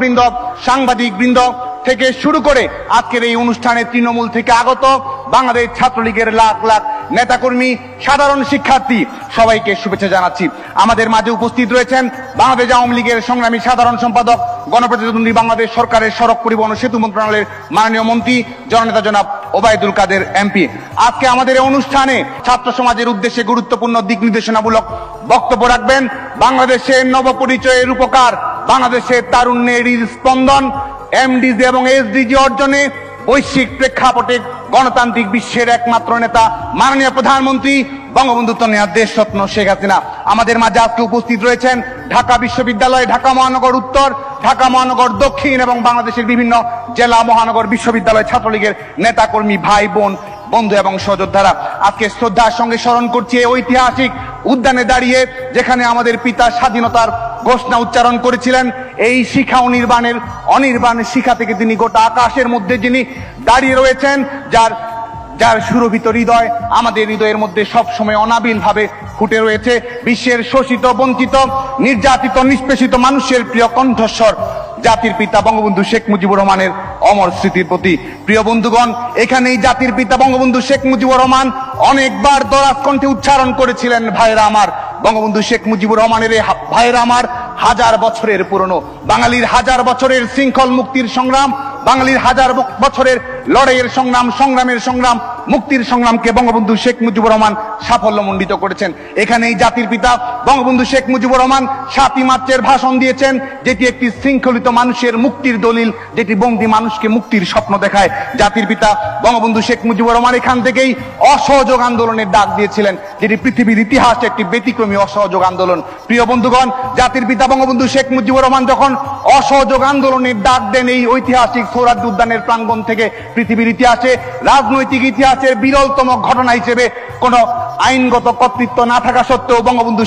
বৃন্দ, সাংবাদিক বৃন্দ থেকে শুরু করে আজকের এই অনুষ্ঠানে তৃণমূল থেকে আগত বাংলাদেশ ছাত্রলীগের লাখ লাখ নেতাকর্মী, সাধারণ শিক্ষার্থী সবাইকে শুভেচ্ছা জানাচ্ছি। আমাদের মাঝে উপস্থিত রয়েছেন বাংলাদেশ আওয়ামী লীগের সংগ্রামী সাধারণ সম্পাদক, গণপ্রজাতন্ত্রী বাংলাদেশ সরকারের সড়ক পরিবহন ও সেতু মন্ত্রণালয়ের মাননীয় মন্ত্রী জননেতা জনাব ওবায়দুল কাদের এমপি। আজকে আমাদের এই অনুষ্ঠানে ছাত্র সমাজের উদ্দেশ্যে গুরুত্বপূর্ণ দিক নির্দেশনামূলক বক্তব্য রাখবেন বাংলাদেশের নবপরিচয়ের রূপকার, বাংলাদেশের তারুণ্যের স্পন্দন, এমডিজি এবং এসডিজি অর্জনে বৈশ্বিক প্রেক্ষাপটে গণতান্ত্রিক বিশ্বের একমাত্র নেতা মাননীয় প্রধানমন্ত্রী বঙ্গবন্ধু কন্যা দেশরত্ন শেখ হাসিনা। আমাদের মাঝে আজকে উপস্থিত রয়েছেন ঢাকা বিশ্ববিদ্যালয়, ঢাকা মহানগর উত্তর, ঢাকা মহানগর দক্ষিণ এবং বাংলাদেশের বিভিন্ন জেলা মহানগর বিশ্ববিদ্যালয় ছাত্রলীগের নেতাকর্মী, ভাই বোন, বন্ধু এবং সহযোদ্ধারা। আজকে শ্রদ্ধার সঙ্গে স্মরণ করছি এই ঐতিহাসিক উদ্যানে দাঁড়িয়ে, যেখানে আমাদের পিতা স্বাধীনতার ঘোষণা উচ্চারণ করেছিলেন। এই শিখা অনির্বাণ শিখা থেকে তিনি গোটা আকাশের মধ্যে যিনি দাঁড়িয়ে রয়েছেন, যার সুরভিত হৃদয় আমাদের হৃদয়ের মধ্যে সবসময় অনাবিল ভাবে ফুটে রয়েছে। বিশ্বের শোষিত, বঞ্চিত, নির্যাতিত, নিষ্পেষিত মানুষের প্রিয় কণ্ঠস্বর জাতির পিতা বঙ্গবন্ধু শেখ মুজিবুর রহমানের অমর স্মৃতির প্রতি। প্রিয় বন্ধুগণ, এখানেই জাতির পিতা বঙ্গবন্ধু শেখ মুজিবুর রহমান অনেকবার দরাজ কণ্ঠে উচ্চারণ করেছিলেন, ভাইরা আমার, বঙ্গবন্ধু শেখ মুজিবুর রহমানের ভাইরা আমার হাজার বছরের পুরনো, বাঙালির হাজার বছরের শৃঙ্খল মুক্তির সংগ্রাম, বাঙালির হাজার বছরের লড়াইয়ের সংগ্রামের সংগ্রাম, মুক্তির সংগ্রামকে বঙ্গবন্ধু শেখ মুজিবুর রহমান সাফল্যমণ্ডিত করেছেন। এখানেই জাতির পিতা বঙ্গবন্ধু শেখ মুজিবুর রহমান 7ই মার্চের ভাষণ দিয়েছেন, যেটি একটি শৃঙ্খলিত মানুষের মুক্তির দলিল, যেটি বন্দী মানুষকে মুক্তির স্বপ্ন দেখায়। জাতির পিতা বঙ্গবন্ধু শেখ মুজিবুর রহমান এখান থেকেই অসহযোগ আন্দোলনের ডাক দিয়েছিলেন, যেটি পৃথিবীর ইতিহাসে একটি ব্যতিক্রমী অসহযোগ আন্দোলন। প্রিয় বন্ধুগণ, জাতির পিতা বঙ্গবন্ধু শেখ মুজিবুর রহমান যখন অসহযোগ আন্দোলনের ডাক দেন এই ঐতিহাসিক সৌরাজ্য উদ্যানের প্রাঙ্গণ থেকে, পৃথিবীর ইতিহাসে, রাজনৈতিক ইতিহাসের বিরলতম ঘটনা হিসেবে কোন আইনগত কর্তৃত্ব না থাকা সত্ত্বেও বঙ্গবন্ধু